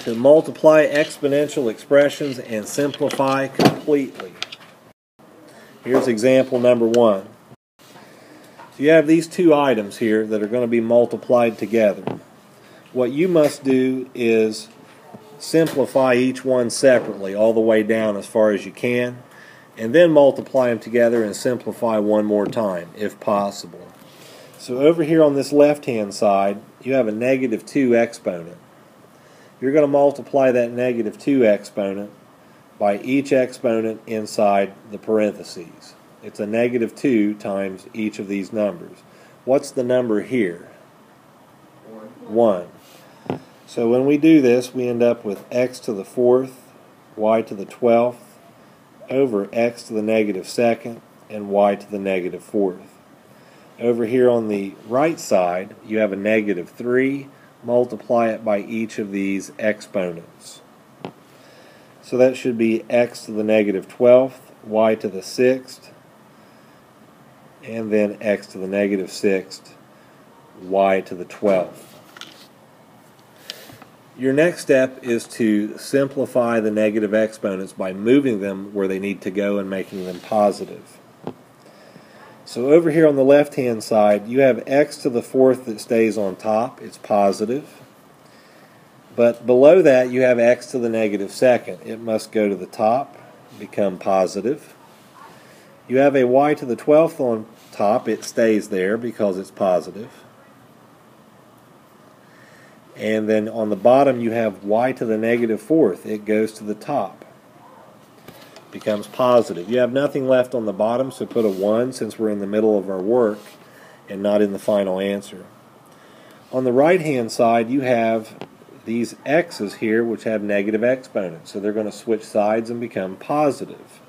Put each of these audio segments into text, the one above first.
To multiply exponential expressions and simplify completely. Here's example number 1. So you have these two items here that are going to be multiplied together. What you must do is simplify each one separately all the way down as far as you can, and then multiply them together and simplify one more time if possible. So over here on this left hand side you have a negative 2 exponent. You're going to multiply that negative 2 exponent by each exponent inside the parentheses. It's a negative 2 times each of these numbers. What's the number here? 1. So when we do this, we end up with x to the 4th, y to the 12th, over x to the negative 2nd, and y to the negative 4th. Over here on the right side, you have a negative 3. Multiply it by each of these exponents. So that should be x to the negative 12th, y to the 6th, and then x to the negative 6th, y to the 12th. Your next step is to simplify the negative exponents by moving them where they need to go and making them positive. So over here on the left hand side you have x to the 4th that stays on top, it's positive. But below that you have x to the negative 2nd, it must go to the top, become positive. You have a y to the 12th on top, it stays there because it's positive. And then on the bottom you have y to the negative 4th, it goes to the top, becomes positive. You have nothing left on the bottom, so put a 1 since we're in the middle of our work and not in the final answer. On the right hand side you have these x's here which have negative exponents, so they're going to switch sides and become positive.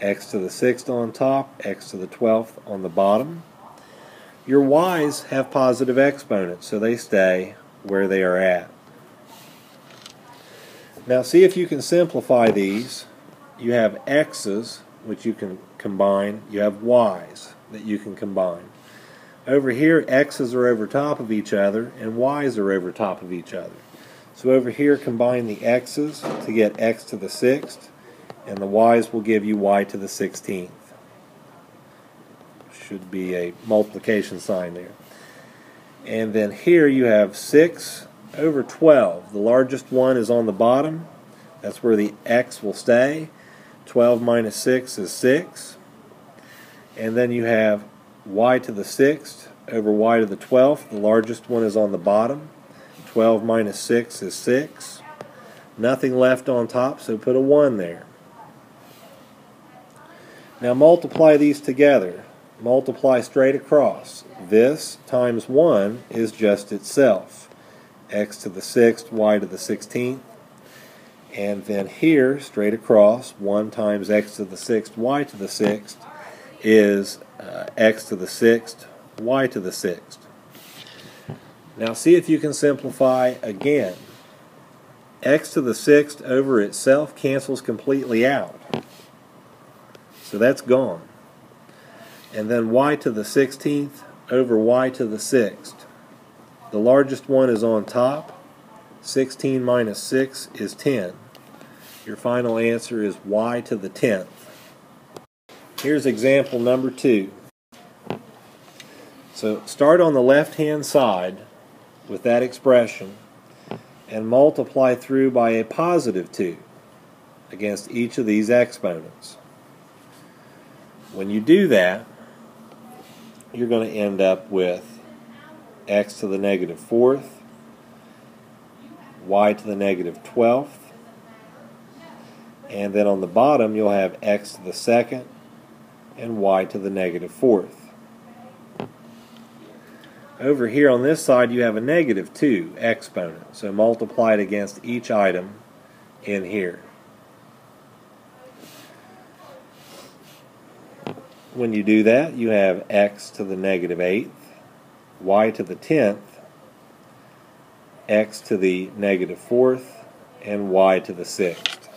X to the 6th on top, x to the 12th on the bottom. Your y's have positive exponents, so they stay where they are at. Now see if you can simplify these. You have x's, which you can combine. You have y's that you can combine. Over here, x's are over top of each other, and y's are over top of each other. So over here, combine the x's to get x to the 6th, and the y's will give you y to the 16th. Should be a multiplication sign there. And then here you have 6 over 12. The largest one is on the bottom. That's where the x will stay. 12 minus 6 is 6. And then you have y to the 6th over y to the 12th. The largest one is on the bottom. 12 minus 6 is 6. Nothing left on top, so put a 1 there. Now multiply these together. Multiply straight across. This times 1 is just itself. X to the 6th, y to the 16th. And then here, straight across, 1 times x to the 6th, y to the 6th is x to the 6th, y to the 6th. Now see if you can simplify again. X to the 6th over itself cancels completely out. So that's gone. And then y to the 16th over y to the 6th. The largest one is on top. 16 minus 6 is 10. Your final answer is y to the 10th. Here's example number 2. So start on the left-hand side with that expression and multiply through by a positive 2 against each of these exponents. When you do that, you're going to end up with x to the negative 4th, y to the negative 12th, and then on the bottom you'll have x to the 2nd and y to the negative 4th. Over here on this side you have a negative 2 exponent, so multiply it against each item in here. When you do that, you have x to the negative 8th, y to the 10th, x to the negative 4th, and y to the 6th.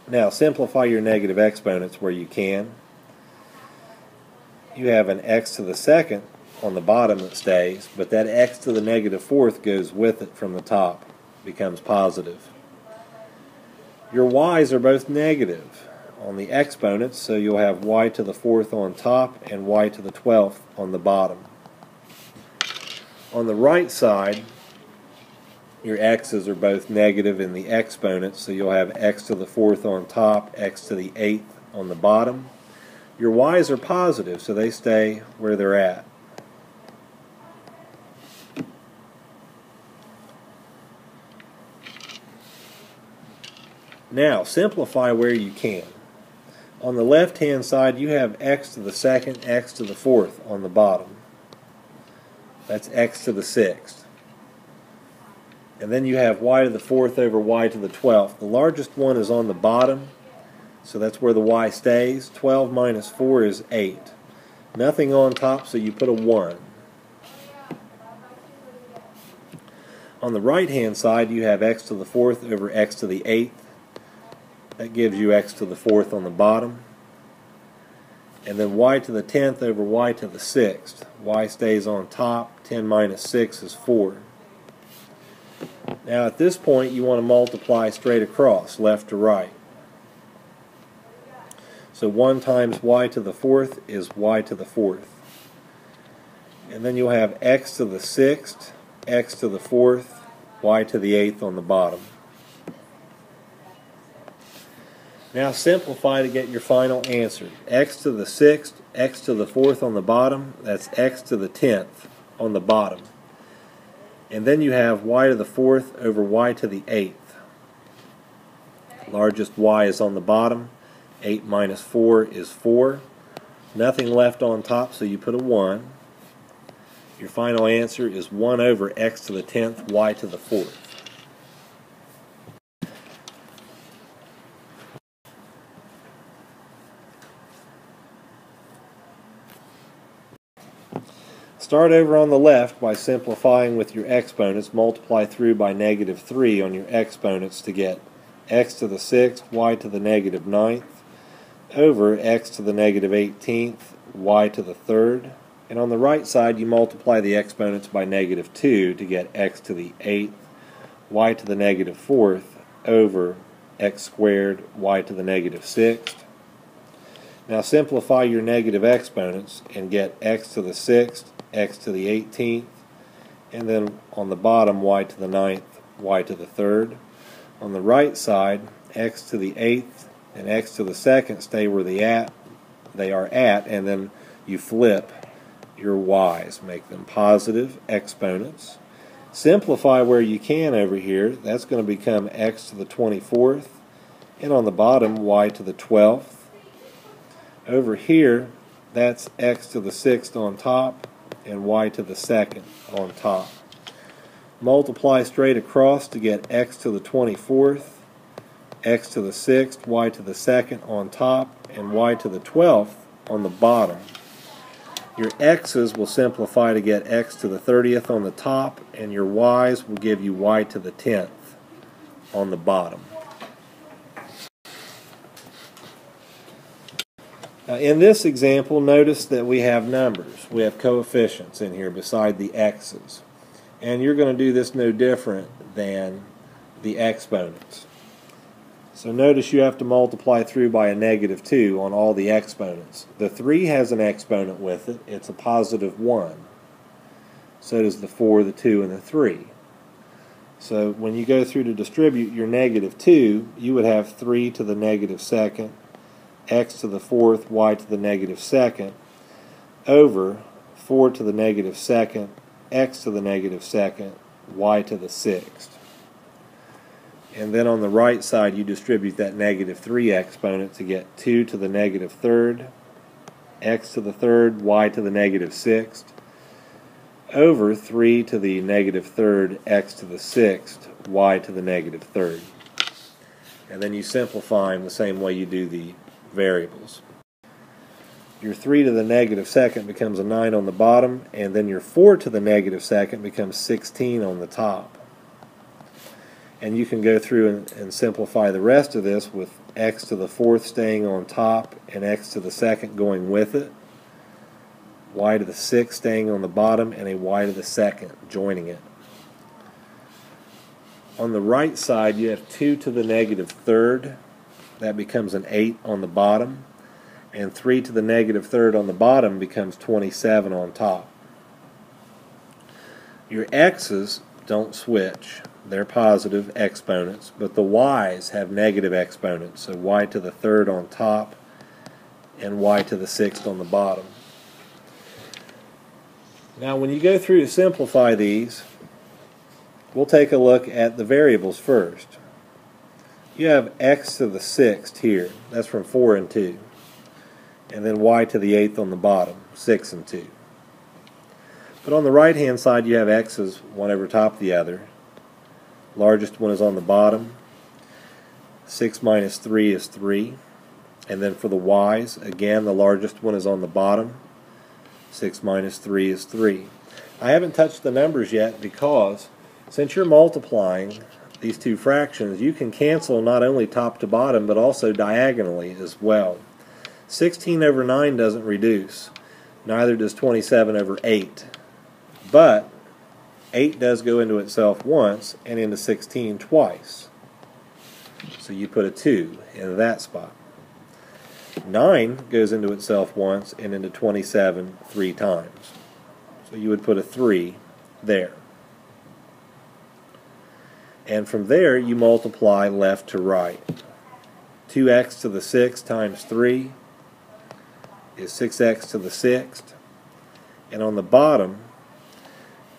Now simplify your negative exponents where you can. you have an x to the second on the bottom that stays, but that x to the negative fourth goes with it from the top, becomes positive. Your y's are both negative on the exponents, so you'll have y to the fourth on top and y to the 12th on the bottom. On the right side, your x's are both negative in the exponents, so you'll have x to the fourth on top, x to the 8th on the bottom. Your y's are positive, so they stay where they're at. Now, simplify where you can. On the left-hand side, you have x to the second, x to the fourth on the bottom. That's x to the 6th. And then you have y to the 4th over y to the 12th. The largest one is on the bottom, so that's where the y stays. 12 minus 4 is 8. Nothing on top, so you put a 1. On the right-hand side, you have x to the 4th over x to the 8th. That gives you x to the 4th on the bottom. And then y to the 10th over y to the 6th. Y stays on top. 10 minus 6 is 4. Now at this point you want to multiply straight across, left to right. So 1 times y to the 4th is y to the 4th. And then you'll have x to the 6th, x to the 4th, y to the 8th on the bottom. Now simplify to get your final answer. X to the 6th, x to the 4th on the bottom, that's x to the 10th on the bottom. And then you have y to the 4th over y to the 8th. Largest y is on the bottom. 8 minus 4 is 4. Nothing left on top, so you put a 1. Your final answer is 1 over x to the 10th, y to the 4th. Start over on the left by simplifying with your exponents. Multiply through by negative 3 on your exponents to get x to the 6th, y to the negative 9th, over x to the negative 18th, y to the 3rd. And on the right side, you multiply the exponents by negative 2 to get x to the 8th, y to the negative 4th, over x squared, y to the negative 6th. Now simplify your negative exponents and get x to the 6th, x to the 18th, and then on the bottom y to the 9th, y to the 3rd. On the right side, x to the 8th and x to the 2nd stay where they are at, and then you flip your y's, make them positive exponents. Simplify where you can over here. That's going to become x to the 24th, and on the bottom y to the 12th. Over here, that's x to the 6th on top and y to the 2nd on top. Multiply straight across to get x to the 24th, x to the 6th, y to the 2nd on top, and y to the 12th on the bottom. Your x's will simplify to get x to the 30th on the top, and your y's will give you y to the 10th on the bottom. Now in this example, notice that we have numbers. We have coefficients in here beside the x's. And you're going to do this no different than the exponents. So notice you have to multiply through by a negative 2 on all the exponents. The 3 has an exponent with it. It's a positive 1. So does the 4, the 2, and the 3. So when you go through to distribute your negative 2, you would have 3 to the negative 2nd, x to the 4th, y to the negative 2nd, over 4 to the negative 2nd, x to the negative 2nd, y to the 6th. And then on the right side, you distribute that negative 3 exponent to get 2 to the negative 3rd, x to the 3rd, y to the negative 6th, over 3 to the negative 3rd, x to the 6th, y to the negative 3rd. And then you simplify them the same way you do the variables. Your 3 to the negative 2nd becomes a 9 on the bottom, and then your 4 to the negative 2nd becomes 16 on the top. And you can go through and simplify the rest of this with x to the 4th staying on top and x to the 2nd going with it. y to the 6th staying on the bottom, and a y to the 2nd joining it. On the right side, you have 2 to the negative 3rd. That becomes an 8 on the bottom. And 3 to the negative 3rd on the bottom becomes 27 on top. Your x's don't switch. They're positive exponents, but the y's have negative exponents. So y to the 3rd on top and y to the 6th on the bottom. Now when you go through to simplify these, we'll take a look at the variables first. You have x to the 6th here. That's from 4 and 2. And then y to the 8th on the bottom, 6 and 2. But on the right hand side you have x's one over top of the other. Largest one is on the bottom. 6 minus 3 is 3. And then for the y's, again the largest one is on the bottom. 6 minus 3 is 3. I haven't touched the numbers yet because since you're multiplying these two fractions, you can cancel not only top to bottom but also diagonally as well. 16 over 9 doesn't reduce. Neither does 27 over 8. But 8 does go into itself once and into 16 twice. So you put a 2 in that spot. 9 goes into itself once and into 27 3 times. So you would put a 3 there. And from there you multiply left to right. 2x to the 6th times 3 is 6x to the 6th. And on the bottom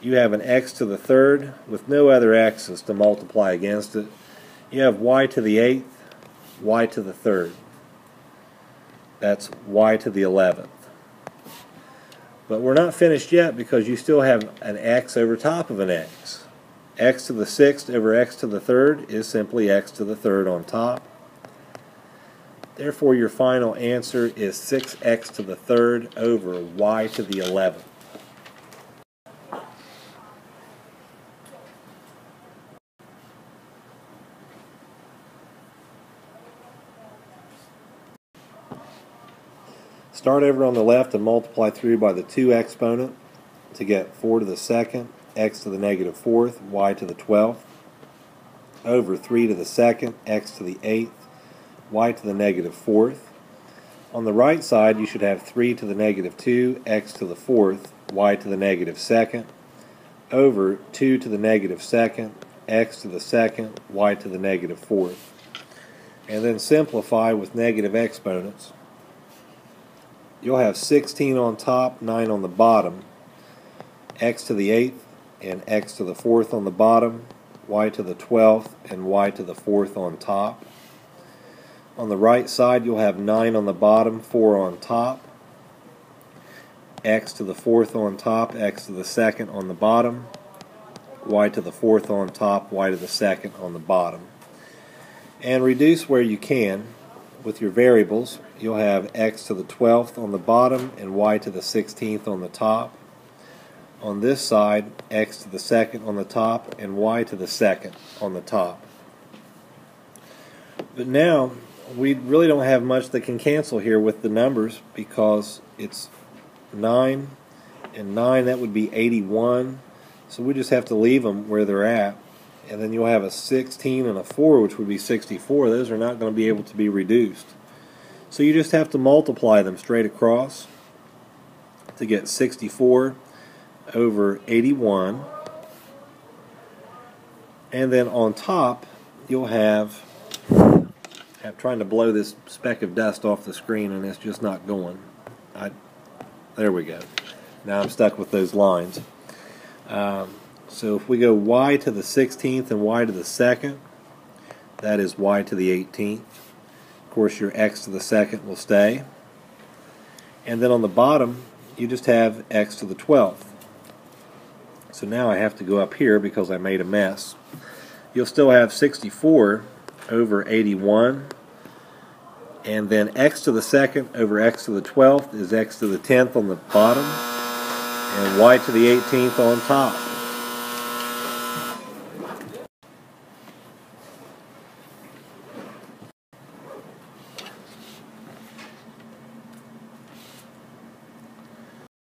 you have an x to the 3rd with no other x's to multiply against it. You have y to the 8th, y to the 3rd. That's y to the 11th. But we're not finished yet because you still have an x over top of an x. X to the 6th over x to the 3rd is simply x to the 3rd on top. Therefore, your final answer is 6x to the 3rd over y to the 11th. Start over on the left and multiply through by the 2 exponent to get 4 to the 2nd, x to the negative 4th, y to the 12th, over 3 to the 2nd, x to the 8th, y to the negative 4th. On the right side you should have 3 to the negative 2, x to the 4th, y to the negative 2nd, over 2 to the negative 2nd, x to the 2nd, y to the negative 4th. And then simplify with negative exponents. You'll have 16 on top, 9 on the bottom, x to the 8th and x to the 4th on the bottom, y to the 12th and y to the 4th on top. On the right side you'll have 9 on the bottom, 4 on top, x to the 4th on top, x to the 2nd on the bottom, y to the 4th on top, y to the 2nd on the bottom. And reduce where you can. With your variables, you'll have x to the 12th on the bottom and y to the 16th on the top. On this side, x to the 2nd on the top and y to the 2nd on the top. But now, we really don't have much that can cancel here with the numbers because it's 9 and 9, that would be 81. So we just have to leave them where they're at. And then you'll have a 16 and a 4, which would be 64. Those are not going to be able to be reduced. So you just have to multiply them straight across to get 64 over 81. And then on top, you'll have, I'm trying to blow this speck of dust off the screen and it's just not going. There we go. Now I'm stuck with those lines. So if we go y to the 16th and y to the 2nd, that is y to the 18th. Of course, your x to the 2nd will stay. And then on the bottom, you just have x to the 12th. So now I have to go up here because I made a mess. You'll still have 64 over 81. And then x to the 2nd over x to the 12th is x to the 10th on the bottom. And y to the 18th on top.